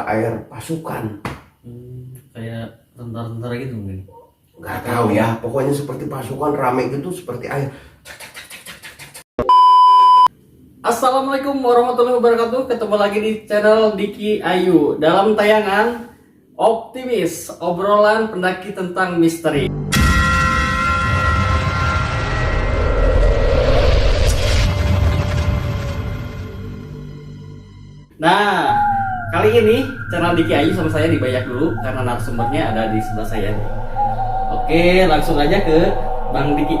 air pasukan. Kayak tentara-tentara gitu mungkin. Nggak tahu ya, pokoknya seperti pasukan rame gitu, seperti air. Assalamualaikum warahmatullahi wabarakatuh. Ketemu lagi di channel Diki Ayu dalam tayangan Optimis, obrolan pendaki tentang misteri. Nah, kali ini channel Diki Ayu sama saya dibayar dulu karena narasumbernya ada di sebelah saya. Oke, langsung aja ke Bang Diki.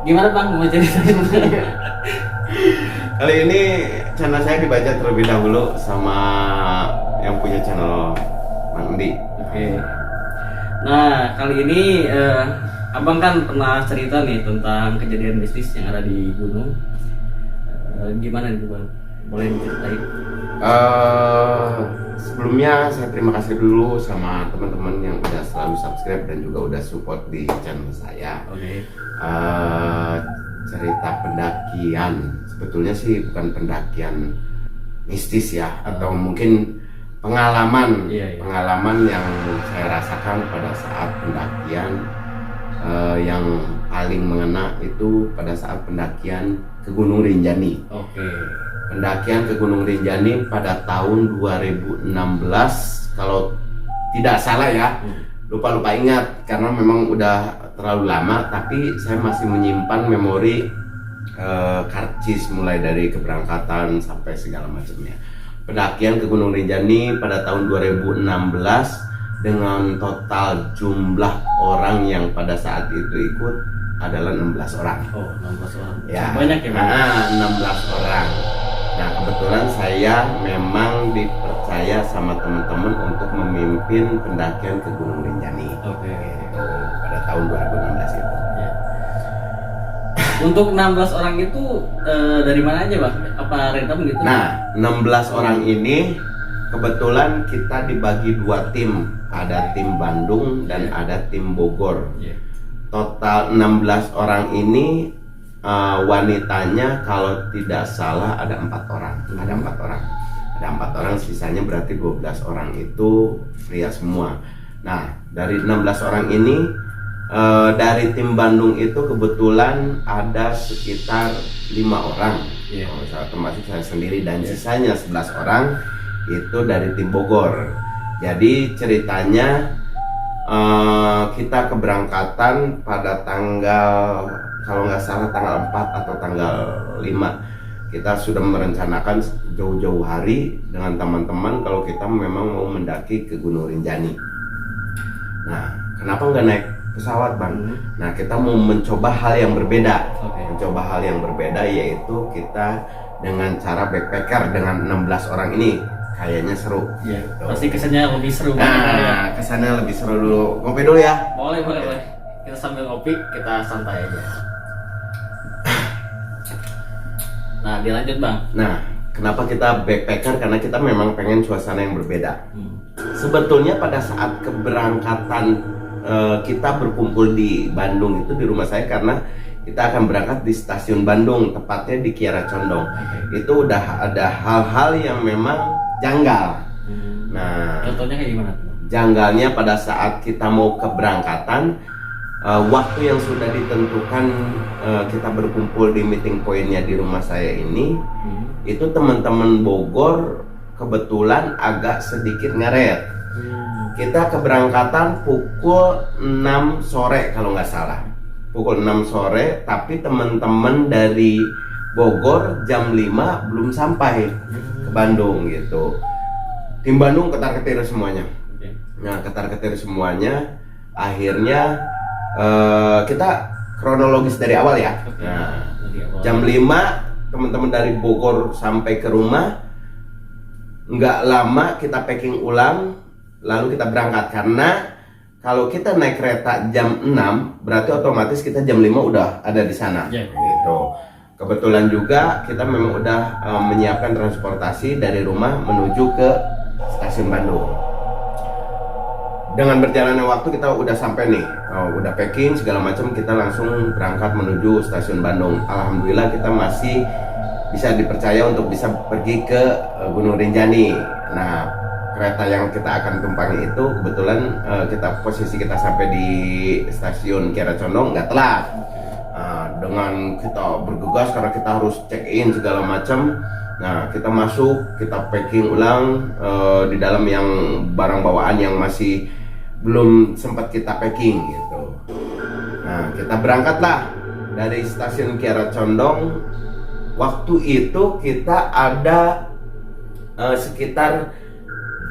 Gimana Bang, mau ceritain? Kali ini channel saya dibaca terlebih dahulu sama yang punya channel Bang Endi. Oke. Nah, kali ini Abang kan pernah cerita nih tentang kejadian mistis yang ada di gunung. Gimana nih Bang? Boleh diceritain? Sebelumnya saya terima kasih dulu sama teman-teman yang udah selalu subscribe dan juga udah support di channel saya. Oke. Cerita pendakian, sebetulnya sih bukan pendakian mistis ya, atau mungkin pengalaman pengalaman yang saya rasakan pada saat pendakian. Yang paling mengena itu pada saat pendakian ke Gunung Rinjani. Oke. Pendakian ke Gunung Rinjani pada tahun 2016 kalau tidak salah ya. Lupa ingat karena memang udah terlalu lama, tapi saya masih menyimpan memori karcis mulai dari keberangkatan sampai segala macamnya. Pendakian ke Gunung Rinjani pada tahun 2016 dengan total jumlah orang yang pada saat itu ikut adalah 16 orang. Oh, 16 orang. Ya, banyak ya, Bang? 16 orang. Nah, kebetulan saya memang dipercaya sama teman-teman untuk memimpin pendakian ke Gunung Rinjani. Oke. Gitu, pada tahun 2016 itu. Ya. Untuk 16 orang itu dari mana aja, Bang? Apa random gitu? Nah, 16 orang ini kebetulan kita dibagi dua tim. Ada tim Bandung dan ada tim Bogor. Total 16 orang ini wanitanya kalau tidak salah ada 4 orang. Ada 4 orang, sisanya berarti 12 orang itu pria semua. Nah, dari 16 orang ini dari tim Bandung itu kebetulan ada sekitar 5 orang. Termasuk saya sendiri, dan sisanya 11 orang itu dari tim Bogor. Jadi ceritanya kita keberangkatan pada tanggal, kalau nggak salah tanggal 4 atau tanggal 5. Kita sudah merencanakan jauh-jauh hari dengan teman-teman kalau kita memang mau mendaki ke Gunung Rinjani. Nah, kenapa nggak naik pesawat, Bang? Nah, kita mau mencoba hal yang berbeda. Mencoba hal yang berbeda yaitu kita dengan cara backpacker dengan 16 orang ini. Kayaknya seru. Iya. Pasti kesannya lebih seru. Nah, kesannya lebih seru dulu. Ngopi dulu ya. Boleh. Kita sambil ngopi, kita santai aja. Nah, dilanjut Bang. Nah, kenapa kita backpacker? Karena kita memang pengen suasana yang berbeda. Sebetulnya pada saat keberangkatan kita berkumpul di Bandung itu di rumah saya, karena kita akan berangkat di stasiun Bandung, tepatnya di Kiara Condong. Itu udah ada hal-hal yang memang janggal. Nah, contohnya kayak gimana? Janggalnya pada saat kita mau keberangkatan, waktu yang sudah ditentukan kita berkumpul di meeting pointnya di rumah saya ini, itu teman-teman Bogor kebetulan agak sedikit ngaret. Kita keberangkatan pukul 6 sore kalau nggak salah. Pukul 6 sore, tapi teman-teman dari Bogor jam 5 belum sampai ke Bandung gitu. Tim Bandung ketar-ketir semuanya. Nah, ketar-ketir semuanya, akhirnya kita kronologis dari awal ya. Nah, jam 5 teman-teman dari Bogor sampai ke rumah. Nggak lama kita packing ulang, lalu kita berangkat. Karena kalau kita naik kereta jam 6, berarti otomatis kita jam 5 udah ada di sana. Gitu. Kebetulan juga kita memang udah menyiapkan transportasi dari rumah menuju ke stasiun Bandung. Dengan berjalannya waktu kita udah sampai nih, udah packing segala macam, kita langsung berangkat menuju stasiun Bandung. Alhamdulillah kita masih bisa dipercaya untuk bisa pergi ke Gunung Rinjani. Nah, kereta yang kita akan tumpangi itu kebetulan posisi kita sampai di stasiun Kiara Condong nggak telat. Dengan kita bergegas karena kita harus check in segala macam. Nah, kita masuk, kita packing ulang di dalam yang barang bawaan yang masih belum sempat kita packing gitu. Nah, kita berangkatlah dari stasiun Kiara Condong. Waktu itu kita ada sekitar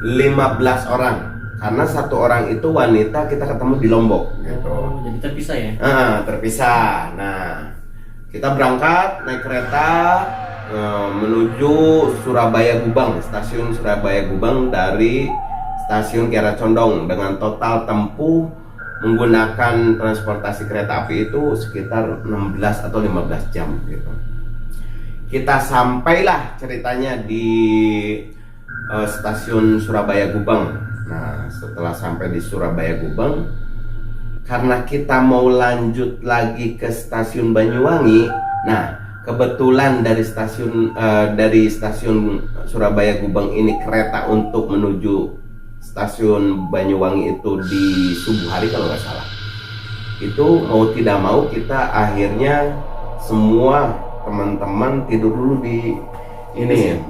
15 orang. Karena satu orang itu wanita, kita ketemu di Lombok gitu. Jadi terpisah ya? Terpisah. Nah, kita berangkat naik kereta menuju Surabaya Gubang, stasiun Surabaya Gubang dari stasiun Kiara Condong dengan total tempuh menggunakan transportasi kereta api itu sekitar 16 atau 15 jam gitu. Kita sampailah ceritanya di stasiun Surabaya Gubang. Nah, setelah sampai di Surabaya Gubang, karena kita mau lanjut lagi ke stasiun Banyuwangi, nah kebetulan dari stasiun Surabaya Gubang ini kereta untuk menuju stasiun Banyuwangi itu di subuh hari kalau nggak salah. Itu mau tidak mau kita akhirnya semua teman-teman tidur dulu di ini,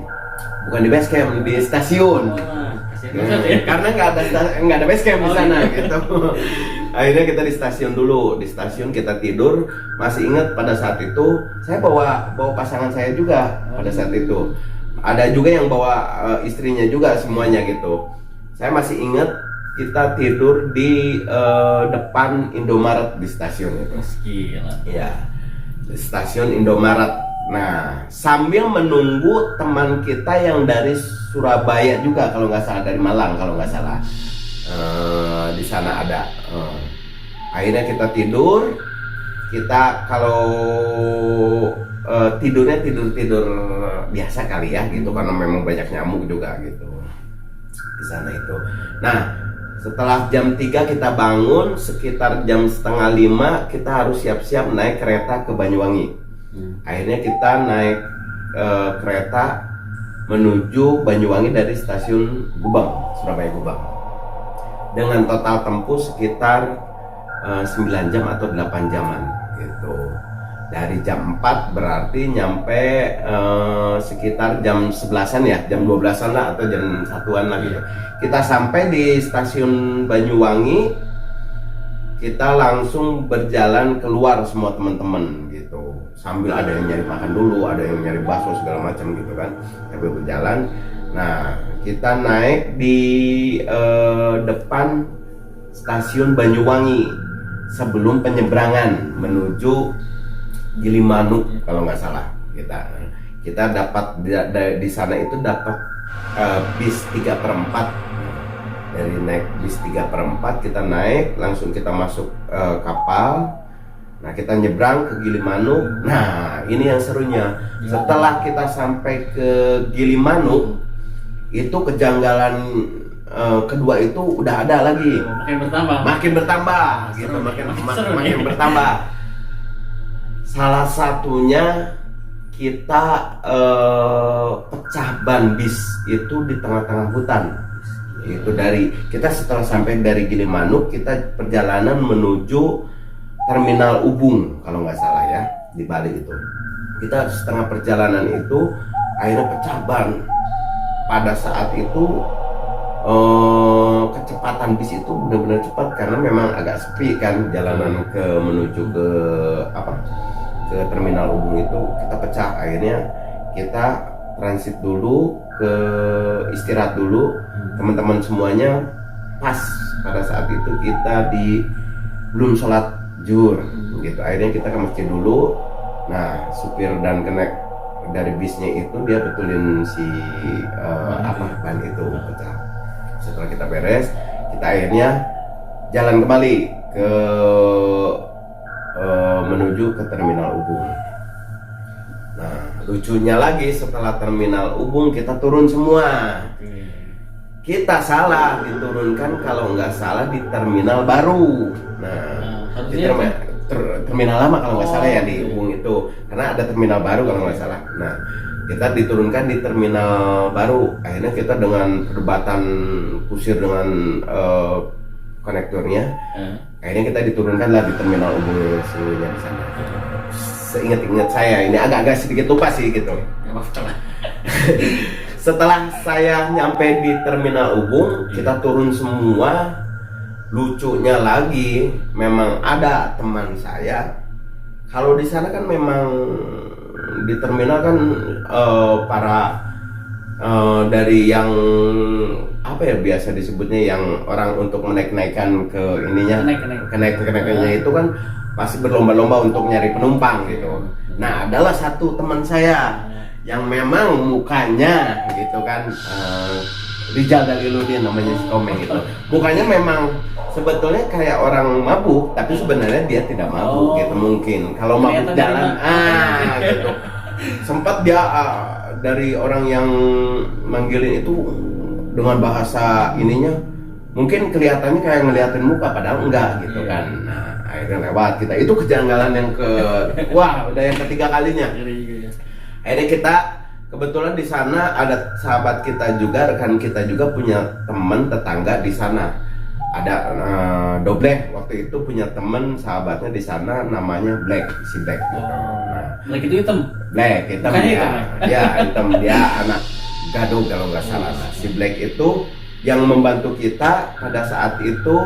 bukan di base camp, di stasiun. Karena nggak ada base camp di sana gitu. Akhirnya kita di stasiun dulu. Di stasiun kita tidur. Masih ingat pada saat itu saya bawa pasangan saya juga pada saat itu. Ada juga yang bawa istrinya juga, semuanya gitu. Saya masih ingat kita tidur di depan Indomaret di stasiun itu. Gila. Iya, di stasiun Indomaret. Nah, sambil menunggu teman kita yang dari Surabaya juga, kalau nggak salah, dari Malang kalau nggak salah, di sana ada. Akhirnya kita tidur. Kita kalau tidurnya tidur biasa kali ya gitu, karena memang banyak nyamuk juga gitu di sana itu. Nah, setelah jam 3 kita bangun, sekitar jam 4:30 kita harus siap-siap naik kereta ke Banyuwangi. Akhirnya kita naik kereta menuju Banyuwangi dari stasiun Gubang, Surabaya Gubang, dengan total tempuh sekitar 9 jam atau 8 jaman gitu. Dari jam 4 berarti nyampe sekitar jam 11-an ya, jam 12-an lah atau jam 1-an lah gitu. Kita sampai di stasiun Banyuwangi, kita langsung berjalan keluar semua teman-teman gitu. Sambil ada yang nyari makan dulu, ada yang nyari bakso segala macam gitu kan. Sambil berjalan. Nah, kita naik di depan stasiun Banyuwangi sebelum penyeberangan menuju Gilimanuk kalau nggak salah. Kita dapat di sana itu dapat bis 3/4. Dari naik bis 3/4 kita naik langsung, kita masuk kapal. Nah, kita nyebrang ke Gilimanuk. Nah, ini yang serunya. Setelah kita sampai ke Gilimanuk, itu kejanggalan kedua itu udah ada lagi. Makin bertambah gitu, makin bertambah. Salah satunya kita pecah ban bis itu di tengah-tengah hutan. Itu kita setelah sampai dari Gilimanuk, kita perjalanan menuju Terminal Ubung kalau nggak salah ya, di Bali itu. Kita setengah perjalanan itu akhirnya pecah ban. Pada saat itu kecepatan bis itu benar-benar cepat karena memang agak sepi kan jalanan menuju ke Terminal Ubung itu. Kita pecah, akhirnya kita transit dulu, ke istirahat dulu. Teman-teman semuanya pas pada saat itu kita belum sholat zuhur gitu. Akhirnya kita ke masjid dulu. Nah, supir dan kenek dari bisnya itu dia betulin si ban itu pecah. Setelah kita beres, kita akhirnya jalan kembali ke menuju ke Terminal Ubung. Nah, lucunya lagi, setelah Terminal Ubung kita turun semua. Kita salah diturunkan kalau nggak salah di terminal baru. Nah, di terminal lama kalau nggak salah ya di Ubung itu, karena ada terminal baru kalau nggak salah. Nah, Kita diturunkan di terminal baru. Akhirnya kita dengan perdebatan kusir dengan konektornya, akhirnya kita diturunkan lah di terminal Ubung seluruhnya di sana. Seingat-ingat saya, ini agak-agak sedikit lupa sih gitu. Setelah saya nyampe di terminal Ubung, kita turun semua. Lucunya lagi, memang ada teman saya. Kalau di sana kan memang di terminal kan para dari yang apa ya biasa disebutnya yang orang untuk menaik-naikkan ke ininya, kenaikannya itu kan pasti berlomba-lomba untuk nyari penumpang gitu. Nah, adalah satu teman saya yang memang mukanya gitu kan Rijal Daliludin namanya, si Komeng gitu. Mukanya memang sebetulnya kayak orang mabuk, tapi sebenarnya dia tidak mabuk gitu mungkin. Kalau mabuk jalan gitu. Sempat dia dari orang yang manggilin itu dengan bahasa ininya mungkin kelihatannya kayak ngeliatin muka padahal enggak gitu kan. Nah, akhirnya lewat kita. Itu kejanggalan yang udah yang ketiga kalinya. Akhirnya kita kebetulan di sana ada sahabat kita juga, rekan kita juga punya teman tetangga di sana. Ada Doblek waktu itu punya teman sahabatnya di sana namanya Black, si Black gitu. Nah, Black itu hitam. Black hitam ya, hitam dia anak Gado kalau nggak salah. Nah, si Black itu yang membantu kita pada saat itu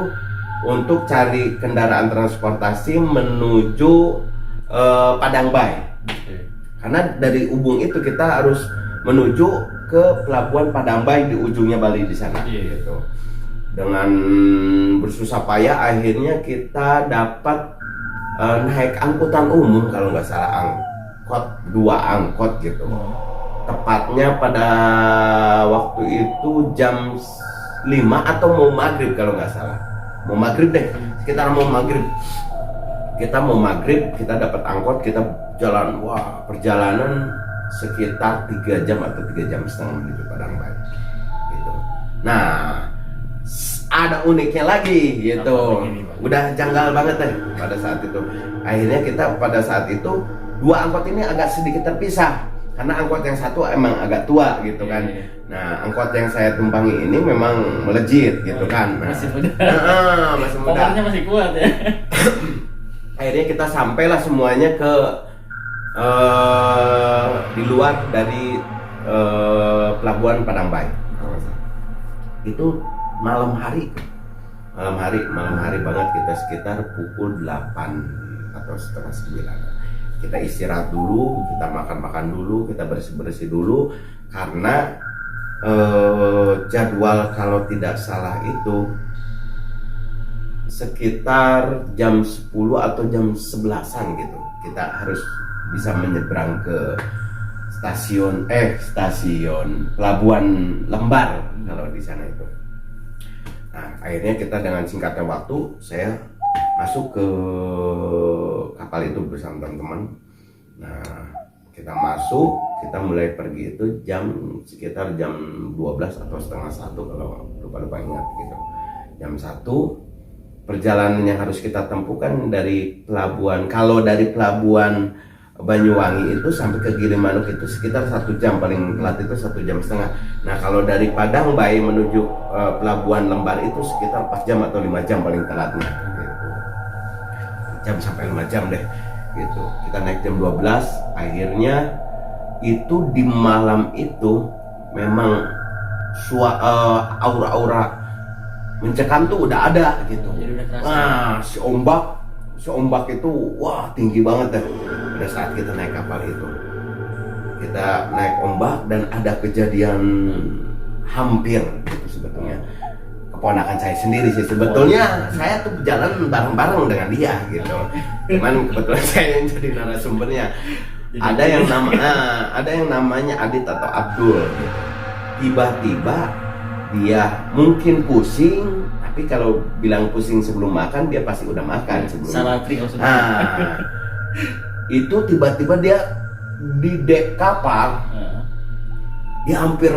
untuk cari kendaraan transportasi menuju Padangbai. Karena dari Ubung itu kita harus menuju ke pelabuhan Padangbai di ujungnya Bali di sana gitu. Dengan bersusah payah akhirnya kita dapat naik angkutan umum kalau nggak salah, dua angkot gitu. Tepatnya pada waktu itu jam 5 atau mau maghrib kalau nggak salah, mau maghrib deh, sekitar mau maghrib. Kita mau maghrib, kita dapat angkot, kita jalan, perjalanan sekitar 3 jam atau 3 jam setengah menuju Padangbai gitu. Nah, ada uniknya lagi gitu, udah janggal banget deh pada saat itu. Akhirnya kita pada saat itu dua angkot ini agak sedikit terpisah karena angkot yang satu emang agak tua gitu kan. Nah, angkot yang saya tumpangi ini memang melejit gitu kan. Nah, masih muda. Masih muda. Powernya masih kuat ya. Akhirnya kita sampailah semuanya ke di luar dari pelabuhan Padangbai. Itu malam hari banget, kita sekitar pukul 8 atau setengah 9. Kita istirahat dulu, kita makan dulu, kita bersih dulu karena jadwal kalau tidak salah itu sekitar jam 10 atau jam 11-an gitu. Kita harus bisa menyeberang ke stasiun pelabuhan Lembar kalau di sana itu. Nah, akhirnya kita dengan singkatnya waktu saya masuk ke kapal itu bersama teman-teman. Nah, kita masuk, kita mulai pergi itu sekitar jam 12 atau setengah 1 kalau lupa ingat gitu. Jam 1 perjalanan yang harus kita tempuhkan dari pelabuhan, kalau dari pelabuhan Banyuwangi itu sampai ke Gilimanuk itu sekitar 1 jam, paling telat itu 1 jam setengah. Nah, kalau dari Padangbai menuju pelabuhan Lembar itu sekitar 4 jam atau 5 jam paling telatnya gitu. 4 jam sampai 5 jam deh gitu. Kita naik jam 12, akhirnya itu di malam itu memang aura-aura mencekam tuh udah ada gitu. Nah, si ombak itu tinggi banget deh pada saat kita naik kapal itu. Kita naik ombak dan ada kejadian hampir gitu sebetulnya. Keponakan saya sendiri sih sebetulnya, saya tuh jalan bareng-bareng dengan dia gitu. Cuman kebetulan saya yang jadi narasumbernya. Ada yang namanya Adit atau Abdul gitu. Tiba-tiba dia mungkin pusing, tapi kalau bilang pusing sebelum makan, dia pasti udah makan sebelum. Salah trik maksudnya. Nah, itu tiba-tiba dia di dek kapal, dia hampir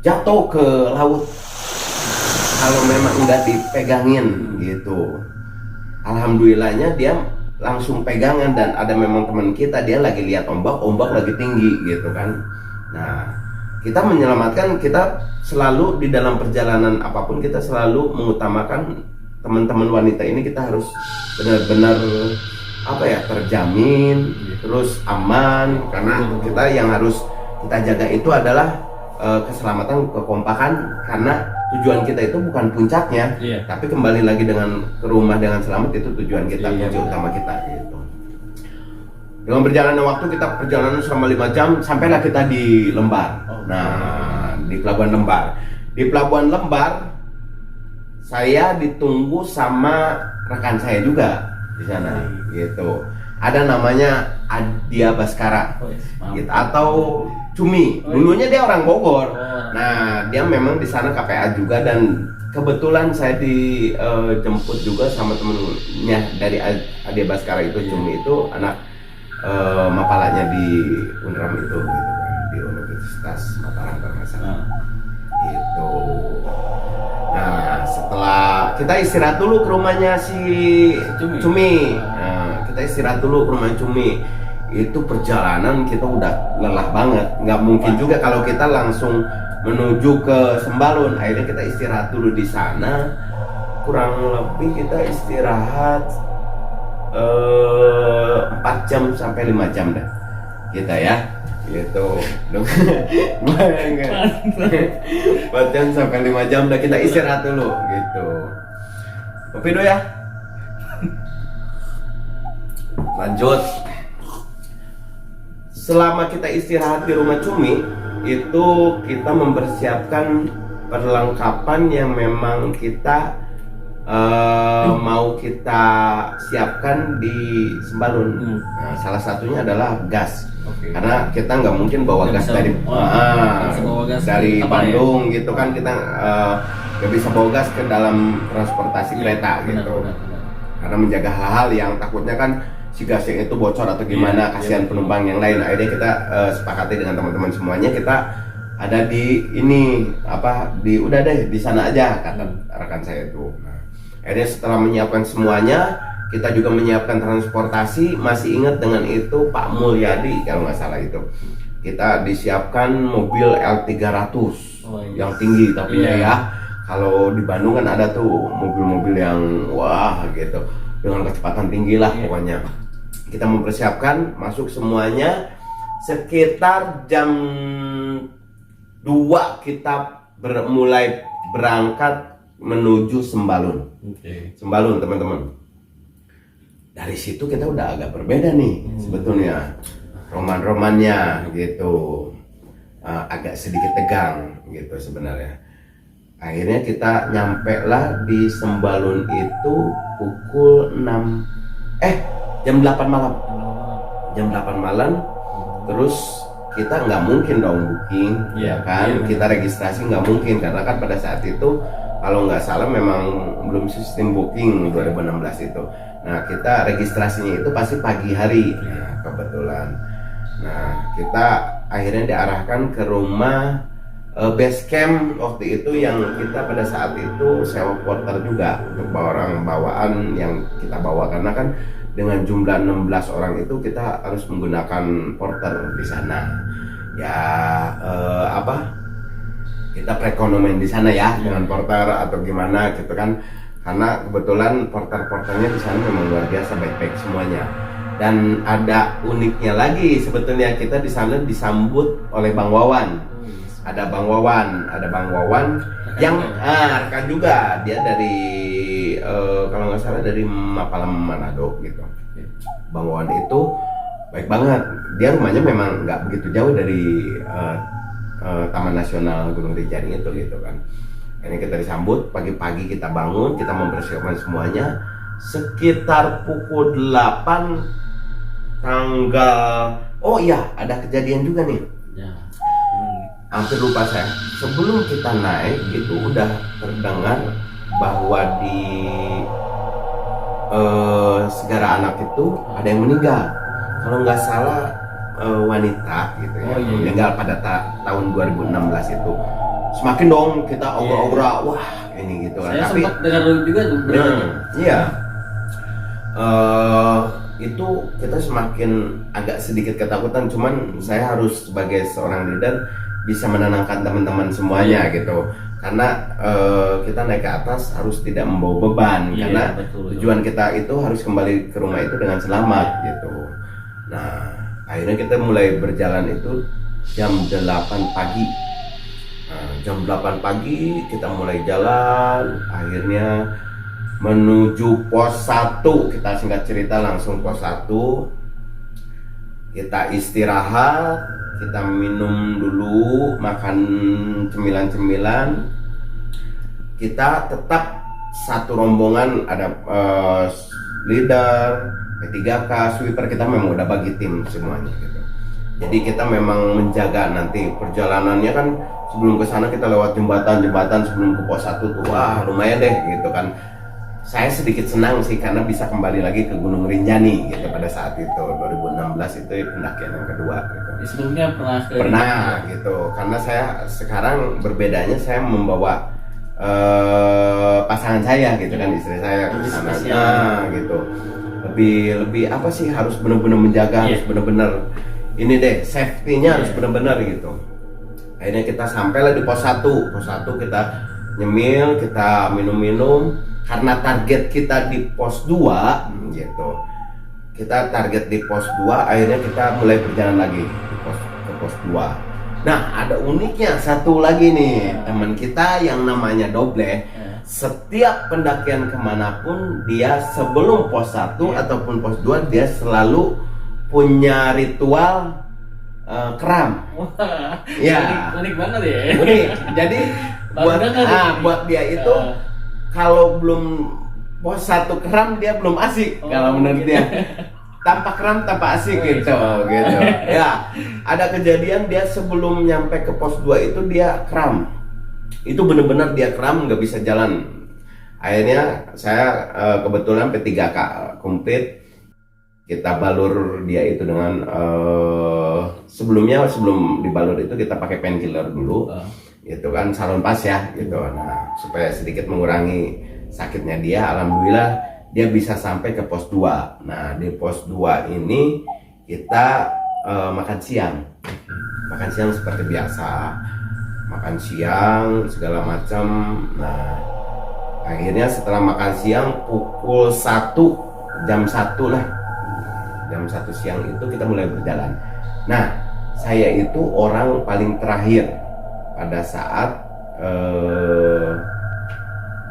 jatuh ke laut. Kalau memang nggak dipegangin gitu. Alhamdulillahnya dia langsung pegangan dan ada memang teman kita dia lagi lihat ombak lagi tinggi gitu kan. Nah, kita menyelamatkan, kita selalu di dalam perjalanan apapun kita selalu mengutamakan teman-teman wanita ini, kita harus benar-benar apa ya, terjamin, terus aman, karena kita yang harus kita jaga itu adalah keselamatan, kekompakan, karena tujuan kita itu bukan puncaknya, tapi kembali lagi dengan ke rumah dengan selamat, itu tujuan kita, kunci utama kita gitu. Dengan berjalannya waktu, kita perjalanan selama 5 jam, sampailah kita di Lembar. Nah, di Pelabuhan Lembar. Di Pelabuhan Lembar, saya ditunggu sama rekan saya juga di sana, gitu. Ada namanya Adia Baskara, gitu, atau Cumi. Dulunya dia orang Bogor. Nah, dia memang di sana KPA juga, dan kebetulan saya dijemput juga sama temennya dari Adia Baskara itu. Cumi itu anak mapalanya di Unram itu, gitu kan, di Universitas Mataram kalau nggak salah. Gitu. Nah, setelah kita istirahat dulu ke rumahnya si Cumi. Nah, kita istirahat dulu ke rumah Cumi. Itu perjalanan kita udah lelah banget. Nggak mungkin juga kalau kita langsung menuju ke Sembalun. Akhirnya kita istirahat dulu di sana. Kurang lebih kita istirahat 4 jam sampai 5 jam dah kita ya, gitu. Bayangkan 4 jam sampai 5 jam dah kita istirahat dulu gitu. Kopi dulu ya. Lanjut. Selama kita istirahat di rumah Cumi itu, kita mempersiapkan perlengkapan yang memang kita mau kita siapkan di Sembalun. Nah, salah satunya adalah gas. Karena kita nggak mungkin bawa gas dari Bandung gitu kan, kita nggak bisa bawa gas ke dalam transportasi kereta gitu. Karena menjaga hal-hal yang takutnya kan si gasnya itu bocor atau gimana, kasihan penumpang yang lain. Akhirnya kita sepakati dengan teman-teman semuanya, kita ada di ini udah deh di sana aja, kata rekan saya itu. Nah, akhirnya setelah menyiapkan semuanya, kita juga menyiapkan transportasi. Masih ingat dengan itu Pak Mulyadi kalau nggak salah itu. Kita disiapkan mobil L300 yang tinggi, tapi ya kalau di Bandung kan ada tuh mobil-mobil yang wah gitu, dengan kecepatan tinggi lah pokoknya. Kita mempersiapkan, masuk semuanya. Sekitar jam 2 kita mulai berangkat menuju Sembalun. Sembalun teman-teman. Dari situ kita udah agak berbeda nih sebetulnya. Roman-romannya gitu. Agak sedikit tegang gitu sebenarnya. Akhirnya kita nyampe lah di Sembalun itu pukul 6 jam 8 malam. Jam 8 malam. Terus kita nggak mungkin dong booking, ya kan? Kita registrasi nggak mungkin, karena kan pada saat itu kalau nggak salah memang belum sistem booking 2016 itu. Nah, kita registrasinya itu pasti pagi hari. Nah, kebetulan. Nah, kita akhirnya diarahkan ke rumah base camp waktu itu, yang kita pada saat itu sewa porter juga untuk orang bawaan yang kita bawa, karena kan dengan jumlah 16 orang itu kita harus menggunakan porter di sana. Ya kita perekonomian di sana ya dengan porter atau gimana gitu kan, karena kebetulan porter-porternya di sana memang luar biasa baik-baik semuanya. Dan ada uniknya lagi sebetulnya, kita di sana disambut oleh Bang Wawan. Ada Bang Wawan yang rekan juga, dia dari kalau nggak salah dari Mapalam Manado gitu. Bang Wawan itu baik banget. Dia rumahnya memang nggak begitu jauh dari Taman Nasional Gunung Rinjani itu gitu kan. Ini kita disambut pagi-pagi, kita bangun, kita mempersiapkan semuanya. Sekitar pukul 8 tanggal, ada kejadian juga nih. Hampir lupa saya. Sebelum kita naik itu udah terdengar bahwa di Segara Anak itu ada yang meninggal. Kalau nggak salah wanita gitu ya, meninggal pada tahun 2016 itu. Semakin dong kita obrol-obrol, wah ini gitu kan. Saya tapi sempat dengar juga tuh. iya. itu kita semakin agak sedikit ketakutan, cuman saya harus sebagai seorang leader bisa menenangkan teman-teman semuanya gitu, karena kita naik ke atas harus tidak membawa beban, karena tujuan kita itu harus kembali ke rumah itu dengan selamat gitu. Nah akhirnya kita mulai berjalan itu jam 8 pagi. Jam 8 pagi kita mulai jalan, akhirnya menuju pos 1. Kita singkat cerita langsung pos 1. Kita istirahat, kita minum dulu, makan cemilan-cemilan. Kita tetap satu rombongan, ada leader, P3K, sweeper, kita memang udah bagi tim semuanya gitu. Jadi kita memang menjaga nanti perjalanannya kan, sebelum ke sana kita lewat jembatan sebelum ke pos 1 tuh, wah lumayan deh gitu kan. Saya sedikit senang sih karena bisa kembali lagi ke Gunung Rinjani gitu pada saat itu 2016 itu pendakian yang kedua gitu. Sebelumnya pernah gitu, karena saya sekarang berbedanya saya membawa pasangan saya gitu kan, istri saya ke sana gitu. Lebih apa sih, harus benar-benar menjaga, harus benar-benar ini deh, safety-nya harus benar-benar gitu. Akhirnya kita sampailah di pos 1. Pos 1 kita nyemil, kita minum-minum. Karena target kita di pos 2 gitu. Kita target di pos 2, akhirnya kita mulai berjalan lagi ke pos 2. Nah, ada uniknya satu lagi nih, teman kita yang namanya Doble. Setiap pendakian kemanapun dia sebelum pos 1 ataupun pos 2 dia selalu punya ritual keram. Wah, ya unik banget ya. Unik. Jadi buat dia itu kalau belum pos 1 keram dia belum asik. Kalau menurut dia tanpa keram tanpa asik gitu. Ya, ada kejadian dia sebelum nyampe ke pos 2 itu dia keram. Itu benar-benar dia keram, nggak bisa jalan. Akhirnya saya kebetulan P3K komplit. Kita balur dia itu dengan sebelum dibalur itu kita pakai painkiller dulu. Gitu kan, salon pas ya gitu. Nah, supaya sedikit mengurangi sakitnya dia, alhamdulillah dia bisa sampai ke pos 2. Nah, di pos 2 ini kita makan siang seperti biasa, makan siang segala macam. Nah, akhirnya setelah makan siang pukul 1, jam 1 lah, jam 1 siang itu kita mulai berjalan. Nah, saya itu orang paling terakhir pada saat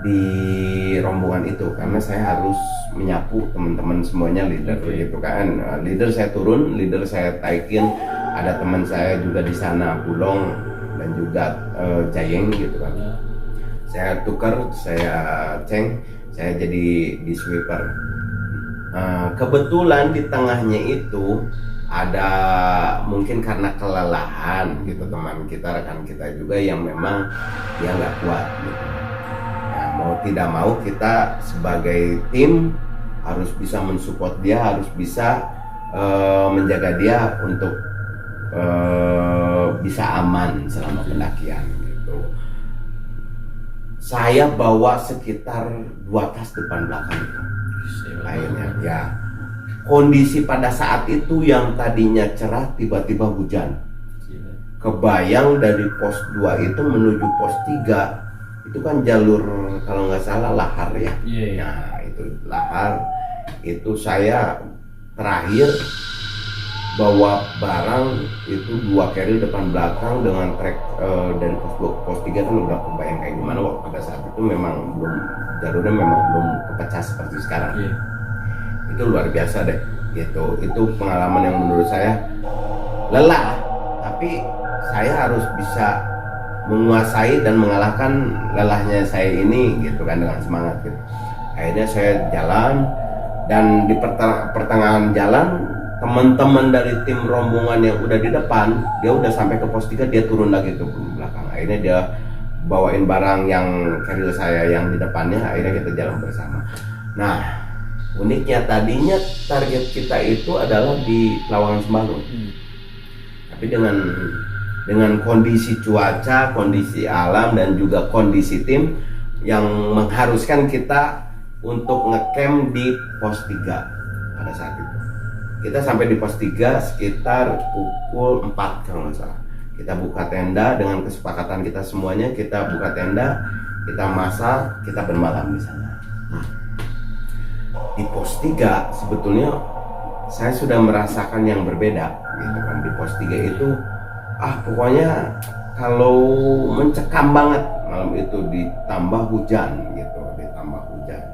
di rombongan itu, karena saya harus menyapu teman-teman semuanya, leader gitu kan. Leader saya turun, leader saya taikin, ada teman saya juga di sana, Pulong dan juga Jayeng gitu kan. Saya tukar, saya ceng, saya jadi di sweeper. Kebetulan di tengahnya itu ada mungkin karena kelelahan gitu teman kita, rekan kita juga yang memang dia nggak kuat gitu. Ya, mau tidak mau kita sebagai tim harus bisa mensupport dia, harus bisa menjaga dia untuk bisa aman selama pendakian gitu. Saya bawa sekitar 2 tas depan belakang itu. Akhirnya ya, kondisi pada saat itu yang tadinya cerah tiba-tiba hujan. Kebayang dari pos 2 itu menuju pos 3 itu kan jalur kalau nggak salah lahar ya. Nah itu lahar, itu saya terakhir bawa barang itu 2 carrier depan belakang dengan trek dari pos 2 ke pos 3 kan udah kebayang kayak gimana waktu pada saat itu. Memang belum, jalurnya memang belum kepecah seperti sekarang. Itu luar biasa deh gitu. Itu pengalaman yang menurut saya lelah, tapi saya harus bisa menguasai dan mengalahkan lelahnya saya ini gitu kan, dengan semangat gitu. Akhirnya saya jalan, dan di pertengahan jalan teman-teman dari tim rombongan yang udah di depan, dia udah sampai ke pos 3, dia turun lagi ke belakang. Akhirnya dia bawain barang yang carrier saya yang di depannya, akhirnya kita jalan bersama. Nah, uniknya tadinya target kita itu adalah di Lawangan Sembalun. Tapi dengan kondisi cuaca, kondisi alam, dan juga kondisi tim yang mengharuskan kita untuk ngecamp di pos 3. pada saat itu. Kita sampai di pos 3 sekitar pukul 4 kalau nggak salah. Kita buka tenda dengan kesepakatan kita semuanya, kita buka tenda, kita masak, kita bermalam di sana. Nah, di pos 3 sebetulnya saya sudah merasakan yang berbeda gitu kan. Di pos 3 itu pokoknya kalau mencekam banget malam itu, ditambah hujan gitu, ditambah hujan.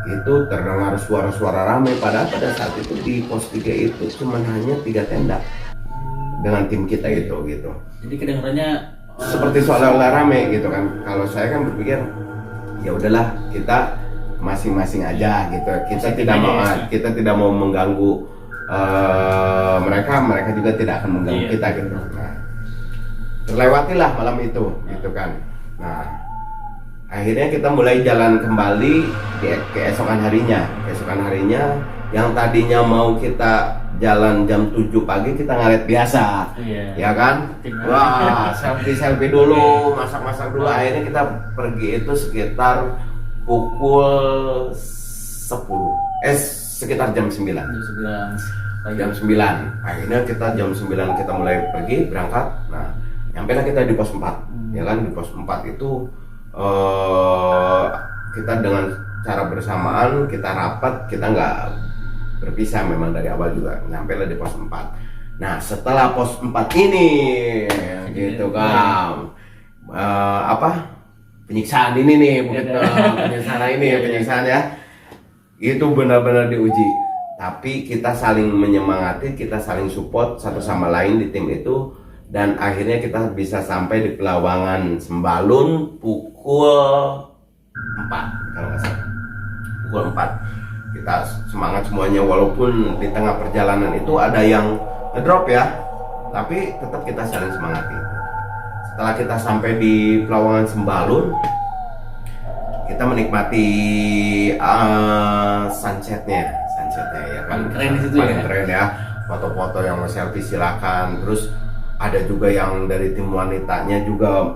Itu terdengar suara-suara ramai, padahal pada saat itu di pos 3 itu cuma hanya 3 tenda dengan tim kita itu gitu. Jadi kedengarannya Seperti seolah-olah ramai gitu kan. Kalau saya kan berpikir ya udahlah, kita masing-masing aja gitu. Kita tidak mau mengganggu mereka juga tidak akan mengganggu kita gitu. Nah, terlewatilah malam itu gitu kan. Nah, akhirnya kita mulai jalan kembali di keesokan harinya. Keesokan harinya yang tadinya mau kita jalan jam 7 pagi, kita ngaret biasa. Ya kan? Wah, selfie dulu, masak-masak dulu. Akhirnya kita pergi itu sekitar pukul 10. Sekitar jam 9. Jam 9. Akhirnya kita jam 9 kita mulai pergi berangkat. Nah, nyampe lah kita di pos 4. Ya kan, di pos 4 itu kita dengan cara bersamaan, kita rapat, kita nggak berpisah memang dari awal juga. Nyampe lah di pos 4. Nah, setelah pos 4 ini gitu kan, penyiksaan ini nih, penyiksaan ya, itu benar-benar diuji. Tapi kita saling menyemangati, kita saling support satu sama lain di tim itu, dan akhirnya kita bisa sampai di Pelawangan Sembalun pukul 4 kalau nggak salah. Pukul 4 kita semangat semuanya, walaupun di tengah perjalanan itu ada yang ngedrop ya, tapi tetap kita saling semangati. Setelah kita sampai di Pelawangan Sembalun, kita menikmati sunsetnya ya kan. Keren di situ paling ya. Keren ya, foto-foto yang selfie silakan. Terus ada juga yang dari tim wanitanya juga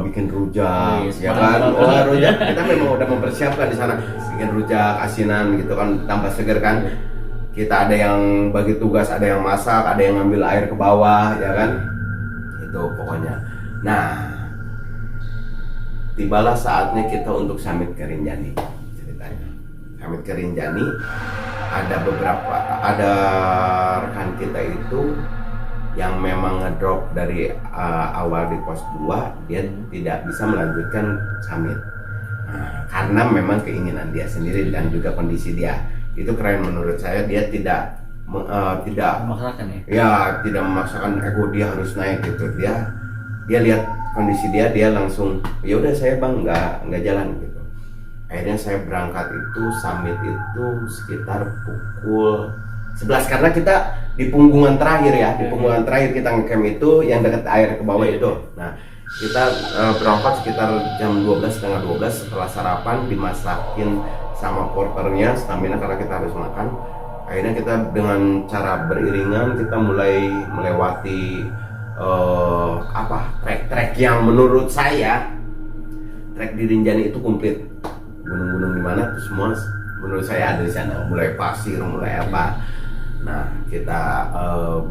bikin rujak, ya kan. Rujak kita memang udah mempersiapkan di sana, bikin rujak asinan gitu kan, tambah seger kan. Kita ada yang bagi tugas, ada yang masak, ada yang ngambil air ke bawah, ya kan. Itu pokoknya. Nah, tibalah saatnya kita untuk summit ke Rinjani ceritanya. Summit ke Rinjani, ada rekan kita itu yang memang ngedrop dari awal di pos 2, dia tidak bisa melanjutkan summit. Nah, karena memang keinginan dia sendiri dan juga kondisi dia. Itu keren menurut saya, dia tidak memaksakan tidak memaksakan ego dia harus naik gitu. Dia lihat kondisi dia langsung ya udah saya bang nggak jalan gitu. Akhirnya saya berangkat itu summit itu sekitar pukul 11 karena kita di punggungan terakhir ya, di punggungan terakhir kita ngecamp itu yang dekat air ke bawah itu. Nah, kita berangkat sekitar jam 12, setengah 12 setelah sarapan, dimasakin sama porternya stamina karena kita harus makan. Akhirnya kita dengan cara beriringan kita mulai melewati trek-trek yang menurut saya trek di Rinjani itu komplit. Gunung-gunung di mana tuh semua menurut saya ada di sana, mulai pasir, mulai apa. Nah, kita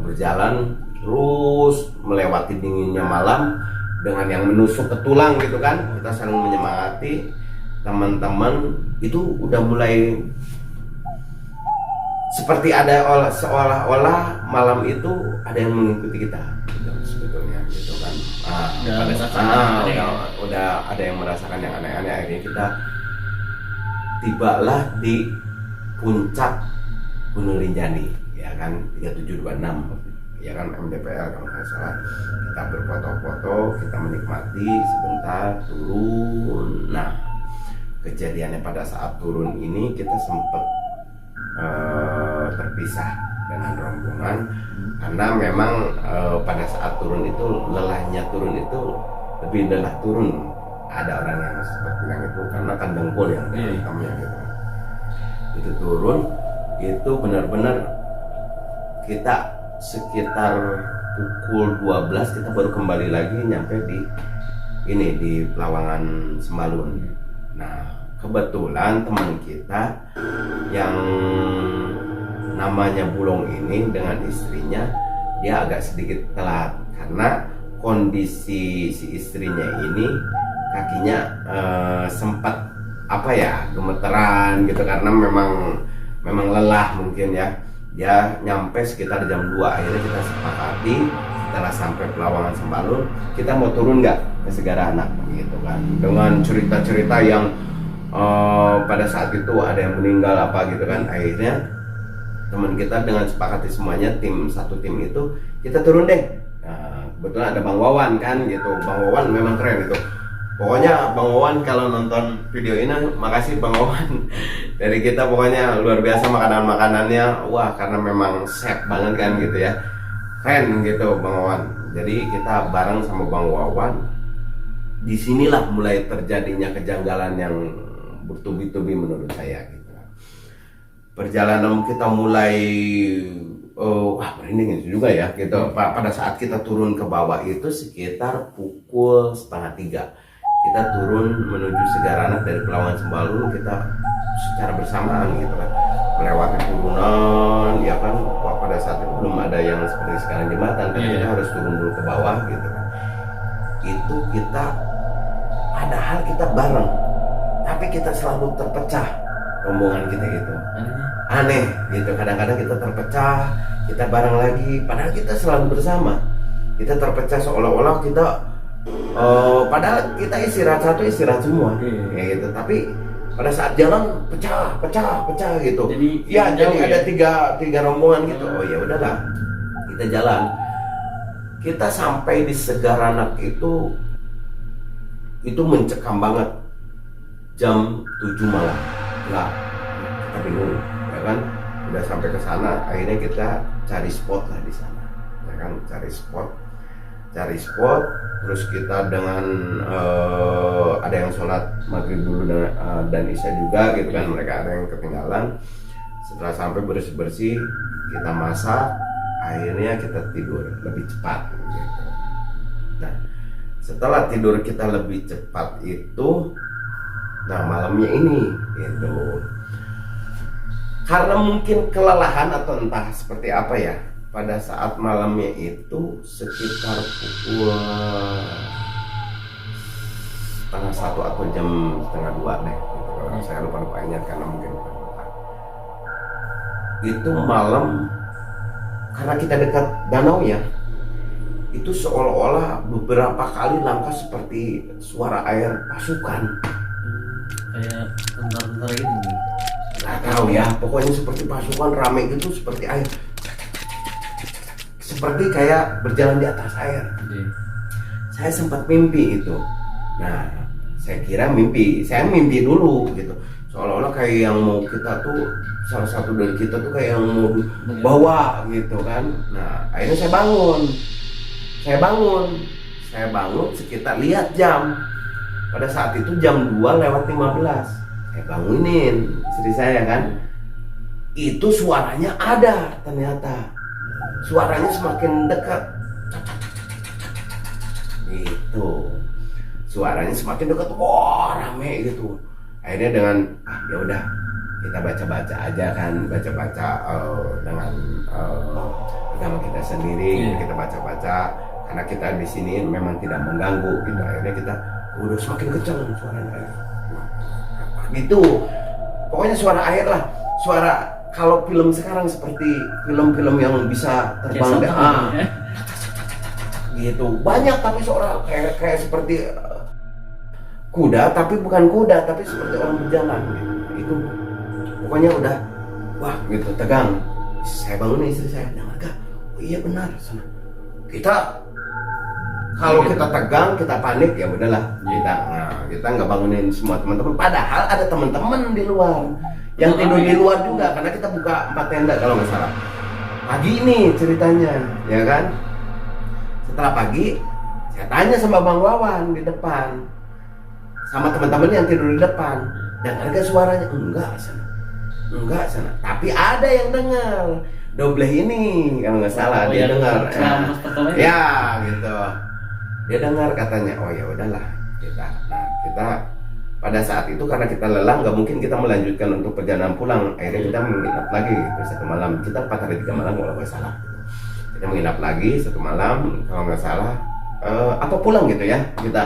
berjalan terus melewati dinginnya malam dengan yang menusuk ke tulang gitu kan. Kita saling menyemangati. Teman-teman itu udah mulai seperti ada seolah-olah malam itu ada yang mengikuti kita gitu, sebetulnya gitu kan. Udah ada yang merasakan yang aneh-aneh. Akhirnya kita tibalah di puncak Gunung Rinjani, ya kan, 3726, ya kan, MDPL kalau nggak salah. Kita berfoto-foto, kita menikmati sebentar, turun. Nah, kejadiannya pada saat turun ini kita sempat terpisah dengan rombongan karena memang pada saat turun itu lelahnya turun itu lebih lelah turun. Ada orang yang sempat bilang itu karena kan dengkul yang hitamnya gitu. Itu turun itu benar-benar kita sekitar pukul 12 kita baru kembali lagi nyampe di Pelawangan Sembalun. Nah, kebetulan teman kita yang namanya Bulong ini dengan istrinya dia agak sedikit telat karena kondisi si istrinya ini kakinya sempat apa ya gemeteran gitu karena memang lelah mungkin ya. Dia nyampe sekitar jam 2, akhirnya kita sepakati setelah sampai Pelawangan Sembalun kita mau turun nggak ke Segara Anak gitu kan, dengan cerita-cerita yang pada saat itu ada yang meninggal apa gitu kan. Akhirnya teman kita dengan sepakati semuanya, satu tim itu kita turun deh. Nah, kebetulan ada Bang Wawan kan gitu. Bang Wawan memang keren gitu. Pokoknya Bang Wawan kalau nonton video ini, makasih Bang Wawan. Dari kita pokoknya luar biasa makanan-makanannya. Wah, karena memang chef banget kan gitu ya. Keren gitu Bang Wawan. Jadi kita bareng sama Bang Wawan. Disinilah mulai terjadinya kejanggalan yang bertubi-tubi menurut saya gitu. Perjalanan kita mulai merinding itu juga ya gitu. Pada saat kita turun ke bawah itu sekitar pukul 2:30 kita turun menuju Segara Anak dari Pelawangan Sembalun, kita secara bersamaan gitu kan melewati turunan ya kan. Pada saat itu belum ada yang seperti sekarang jembatan kan, kita harus turun dulu ke bawah gitu kan. Itu kita padahal kita bareng tapi kita selalu terpecah rombongan kita itu. Aneh gitu, kadang-kadang kita terpecah, kita bareng lagi, padahal kita selalu bersama. Kita terpecah seolah-olah kita padahal kita istirahat satu, istirahat semua ya gitu. Tapi pada saat jalan pecah gitu. Jadi ada tiga rombongan gitu. Oh ya udahlah, kita jalan. Kita sampai di Segara Anak itu mencekam banget. Jam 7 malam. Lah, kita bingung ya kan, udah sampai ke sana, akhirnya kita cari spot lah di sana ya kan, cari spot terus kita dengan ada yang sholat maghrib dulu dan isya juga gitu kan, mereka ada yang ketinggalan. Setelah sampai bersih kita masak, akhirnya kita tidur lebih cepat gitu. Nah setelah tidur kita lebih cepat itu, nah malamnya ini gitu, karena mungkin kelelahan atau entah seperti apa ya, pada saat malamnya itu sekitar pukul 1:30 atau jam 1:30 deh gitu. Saya lupa ingat karena mungkin itu malam, karena kita dekat danau ya, itu seolah-olah beberapa kali langkah seperti suara air pasukan. Kayak tentara-tentara gitu. Nggak tahu ya, pokoknya seperti pasukan rame gitu, seperti air, seperti kayak berjalan di atas air. Saya sempat mimpi itu. Nah, saya kira saya mimpi dulu gitu, seolah-olah kayak yang mau kita tuh, salah satu dari kita tuh kayak yang mau bawa gitu kan. Nah, akhirnya saya bangun sekitar lihat jam. Pada saat itu jam 2:15. Saya bangunin istri saya kan. Itu suaranya ada ternyata. Suaranya semakin dekat. Gitu. Suaranya semakin dekat. Wah, rame gitu. Akhirnya dengan ya udah, kita baca-baca aja kan, baca-baca dengan agama kita sendiri, kita baca-baca karena kita di sini memang tidak mengganggu gitu. Akhirnya kita udah semakin kencang suaranya air. Gitu. Pokoknya suara air lah. Suara kalau film sekarang seperti film-film yang bisa terbang gitu. Banyak tapi suara kayak seperti kuda tapi bukan kuda, tapi seperti orang berjalan gitu. Itu pokoknya udah wah gitu, tegang. Saya bangun istri saya, "Marga, oh iya benar." Kita kalau kita tegang, kita panik ya udahlah, kita nggak bangunin semua teman-teman. Padahal ada teman-teman di luar yang tidur di luar juga, karena kita buka 4 tenda kalau nggak salah. Pagi ini ceritanya, ya kan? Setelah pagi, saya tanya sama Bang Wawan di depan, sama teman-teman yang tidur di depan, dan harga suaranya enggak sana. Tapi ada yang dengar. Dobleh ini kalau nggak salah dia dengar. Ya gitu. Dia dengar katanya, oh ya udahlah kita pada saat itu karena kita lelah, nggak mungkin kita melanjutkan untuk perjalanan pulang. Akhirnya kita menginap lagi gitu, 1 malam. Kita 4 hari 3 malam kalau nggak salah. Kita menginap lagi 1 malam kalau nggak salah. Atau pulang gitu ya. Kita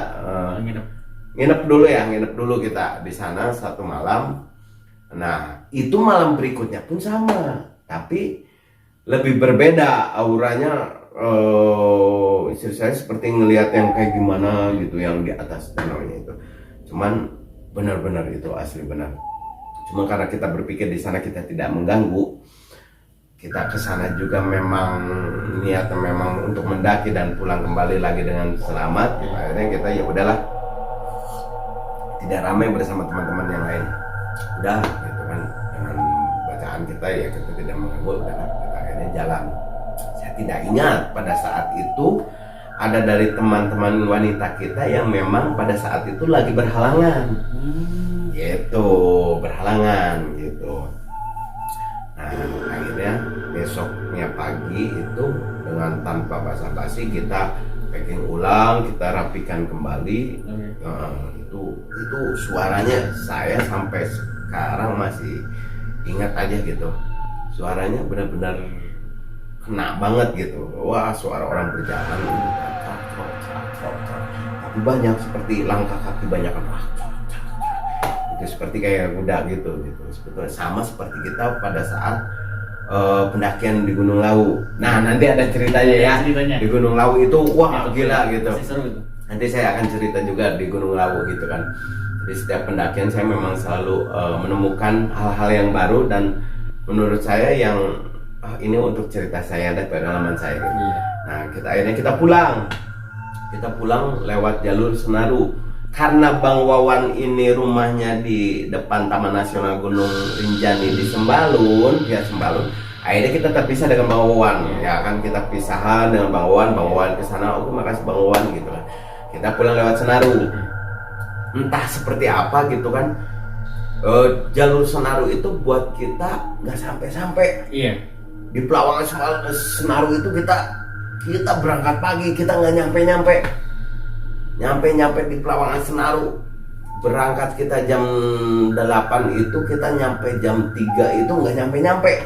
nginep dulu kita di sana 1 malam. Nah itu malam berikutnya pun sama, tapi lebih berbeda auranya. Istri saya seperti ngelihat yang kayak gimana gitu yang di atas danaunya itu. Cuman benar-benar itu asli benar. Cuma karena kita berpikir di sana kita tidak mengganggu, kita ke sana juga memang niatnya memang untuk mendaki dan pulang kembali lagi dengan selamat. Gitu. Akhirnya kita ya udahlah, tidak ramai bersama teman-teman yang lain. Udah gitu kan, dengan bacaan kita ya kita tidak mengganggu, udahlah kita akhirnya jalan. Saya tidak ingat pada saat itu ada dari teman-teman wanita kita yang memang pada saat itu lagi berhalangan, gitu, berhalangan gitu. Nah akhirnya besoknya pagi itu dengan tanpa basa-basi kita packing ulang, kita rapikan kembali. Itu suaranya saya sampai sekarang masih ingat aja gitu. Suaranya benar-benar kena banget gitu. Wah, suara orang berjalan gitu. Tapi banyak seperti langkah kaki banyak kan. Itu seperti kayak kuda gitu. Sebetulnya sama seperti kita pada saat pendakian di Gunung Lawu. Nah, nanti ada ceritanya ya. Di Gunung Lawu itu wah gila gitu. Nanti saya akan cerita juga di Gunung Lawu gitu kan. Jadi setiap pendakian saya memang selalu menemukan hal-hal yang baru dan menurut saya yang ini untuk cerita saya dan pengalaman saya gitu. Nah akhirnya kita pulang lewat jalur Senaru. Karena Bang Wawan ini rumahnya di depan Taman Nasional Gunung Rinjani di Sembalun, akhirnya kita terpisah dengan Bang Wawan. Ya kan kita pisahan dengan Bang Wawan ke sana. Oke, makasih Bang Wawan gitu kan. Kita pulang lewat Senaru. Entah seperti apa gitu kan. Jalur Senaru itu buat kita nggak sampai-sampai. Iya. Di Pelawangan Senaru itu kita berangkat pagi, kita nggak nyampe di Pelawangan Senaru. Berangkat kita jam 8 itu, kita nyampe jam 3 itu nggak nyampe.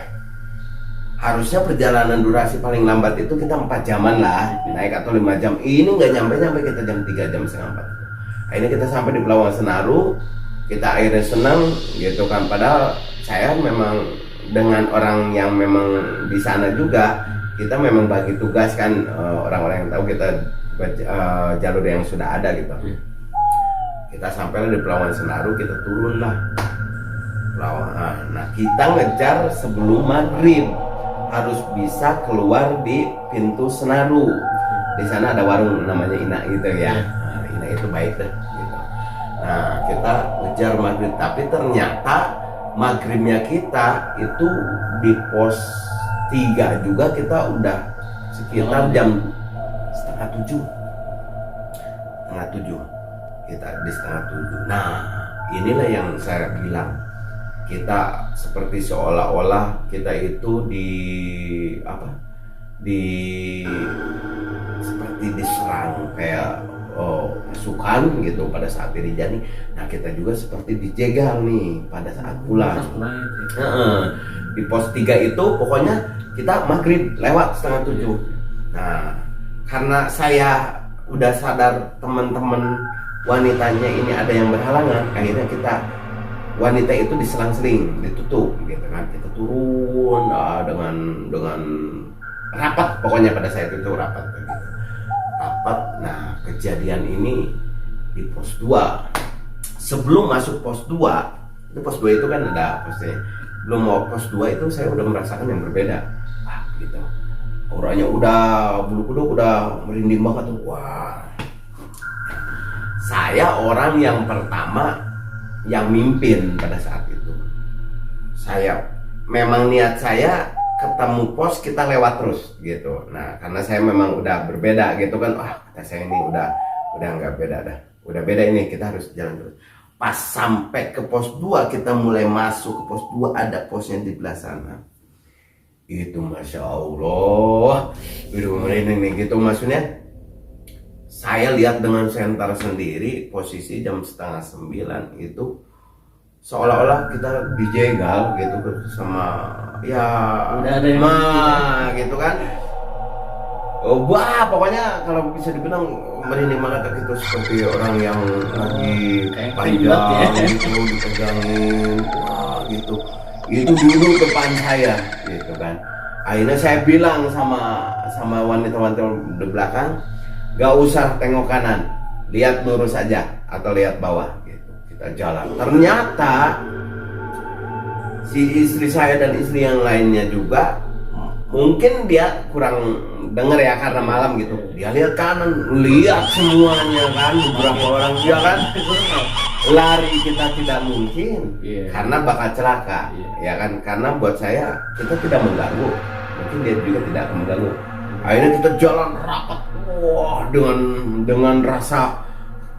Harusnya perjalanan durasi paling lambat itu kita 4 jaman lah, naik atau 5 jam. Ini nggak nyampe kita jam 3, jam setengah 4. Akhirnya kita sampai di Pelawangan Senaru, kita akhirnya senang gitu kan. Padahal saya memang dengan orang yang memang di sana juga, kita memang bagi tugas kan, orang-orang yang tahu kita jalur yang sudah ada gitu. Kita sampai di Pelawangan Senaru, kita turun lah Pelawangan. Nah kita ngejar sebelum maghrib, harus bisa keluar di pintu Senaru. Di sana ada warung namanya Ina gitu ya. Nah, Ina itu baik deh gitu. Nah kita ngejar maghrib, tapi ternyata maghribnya kita itu di pos 3 juga kita udah sekitar jam setengah 7 kita di setengah 7. Nah inilah yang saya bilang, kita seperti seolah-olah kita itu seperti diserang kayak pasukan gitu pada saat di Rinjani. Nah kita juga seperti dijegal nih pada saat pulang. Di pos 3 itu pokoknya kita maghrib lewat setengah 7. Nah karena saya udah sadar teman-teman wanitanya ini ada yang berhalangan, akhirnya kita wanita itu diselang-seling, ditutup gitu kan. Kita turun dengan rapat, pokoknya pada saat itu rapat gitu. Nah kejadian ini di pos 2. Sebelum masuk pos 2, itu pos 2 itu kan ada posnya. Belum mau pos 2 itu saya udah merasakan yang berbeda. Gitu. Auranya udah, bulu kuduk udah merinding banget tuh. Wah. Saya orang yang pertama yang mimpin pada saat itu. Saya memang niat saya ketemu pos kita lewat terus gitu. Nah karena saya memang udah berbeda gitu kan. Kata saya ini udah nggak beda dah. Udah beda ini, kita harus jalan terus. Pas sampai ke pos 2, kita mulai masuk ke pos 2, ada posnya di belah sana. Itu Masya Allah, itu merinding nih gitu maksudnya. saya lihat dengan senter sendiri posisi jam 8:30 itu seolah-olah kita dijegal gitu sama ya udah ada yang gitu kan. Oh, wah, pokoknya kalau bisa dibilang merinding banget gitu, seperti orang yang lagi kayak panjang ribet ya. gitu dipegangin, wah gitu. Itu dulu depan saya gitu kan. Akhirnya saya bilang sama wanita-wanita di belakang, gak usah tengok kanan, lihat lurus aja atau lihat bawah gitu. Kita jalan. Ternyata si istri saya dan istri yang lainnya juga mungkin dia kurang denger ya karena malam gitu. Dia lihat kanan, lihat semuanya kan, beberapa orang dia kan lari, kita tidak mungkin karena bakal celaka ya kan, karena buat saya kita tidak mengganggu, mungkin dia juga tidak akan mengganggu. Akhirnya kita jalan rapat, wah dengan rasa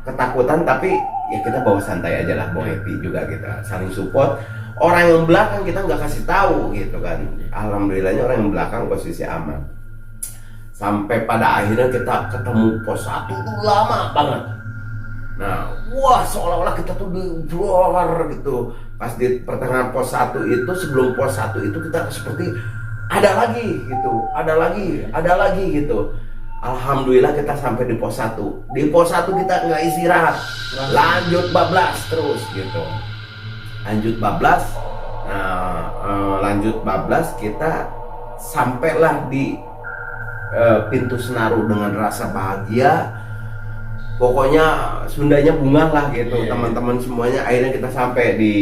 ketakutan, tapi ya kita bawa santai aja lah, bawa happy juga, kita saling support. Orang yang belakang kita nggak kasih tahu gitu kan. Alhamdulillahnya orang yang belakang posisi aman. Sampai pada akhirnya kita ketemu pos 1 itu lama banget. Nah, wah seolah-olah kita tuh di luar gitu. Pas di pertengahan pos 1 itu, sebelum pos 1 itu kita seperti ada lagi gitu, ada lagi gitu. Alhamdulillah kita sampai di pos 1. Di pos 1 kita nggak istirahat, lanjut bablas terus gitu. Lanjut bablas, kita sampailah di pintu Senaru dengan rasa bahagia. Pokoknya Sundanya bunga lah gitu, teman-teman semuanya. Akhirnya kita sampai di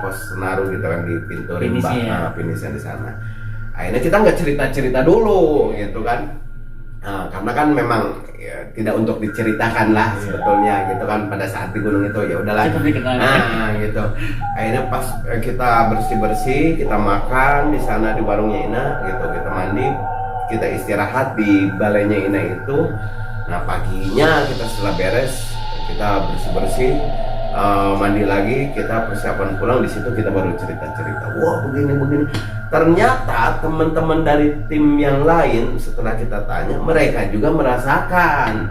pos Senaru gitu kan, di pintu rimba, finishnya di sana. Akhirnya kita nggak cerita dulu gitu kan. Nah, karena kan memang ya, tidak untuk diceritakan lah sebetulnya gitu kan pada saat di gunung itu, ya udahlah. Nah gitu. Akhirnya pas kita bersih, kita makan di sana di warungnya Ina gitu, kita mandi, kita istirahat di balainya Ina itu. Nah paginya kita setelah beres, kita bersih, mandi lagi, kita persiapan pulang. Di situ kita baru cerita, wah begini. Ternyata teman-teman dari tim yang lain setelah kita tanya, mereka juga merasakan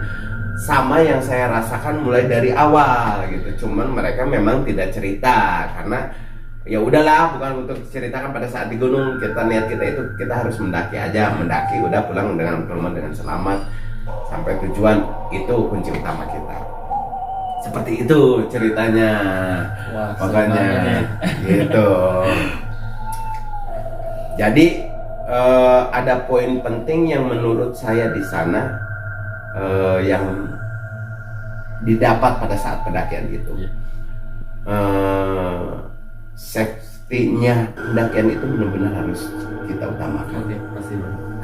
sama yang saya rasakan mulai dari awal gitu. Cuman mereka memang tidak cerita karena ya udahlah, bukan untuk diceritakan pada saat di gunung. Kita niat kita itu kita harus mendaki aja, udah pulang dengan selamat sampai tujuan, itu kunci utama kita. Seperti itu ceritanya. Wah, makanya gitu. Jadi ada poin penting yang menurut saya di sana yang didapat pada saat pendakian itu. Safety-nya pendakian itu benar-benar harus kita utamakan.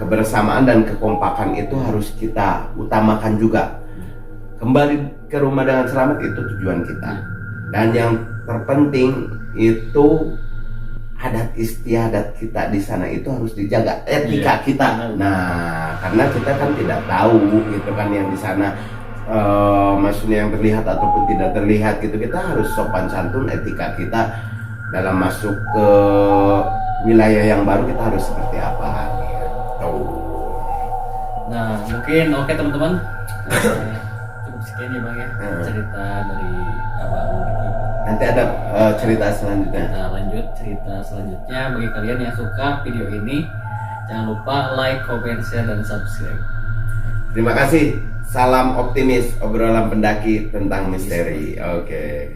Kebersamaan dan kekompakan itu harus kita utamakan juga. Kembali ke rumah dengan selamat itu tujuan kita. Dan yang terpenting itu adat istiadat kita di sana itu harus dijaga, etika kita. Nah, karena kita kan tidak tahu gitu kan yang di sana maksudnya yang terlihat ataupun tidak terlihat gitu. Kita harus sopan santun, etika kita dalam masuk ke wilayah yang baru kita harus seperti apa gitu. Nah, mungkin oke teman-teman. Cukup sekian ya Bang ya, cerita dari Abang Diki. Nanti ada cerita selanjutnya. Kita lanjut cerita selanjutnya. Bagi kalian yang suka video ini, jangan lupa like, comment, share, dan subscribe. Terima kasih. Salam optimis, obrolan pendaki tentang misteri. Oke.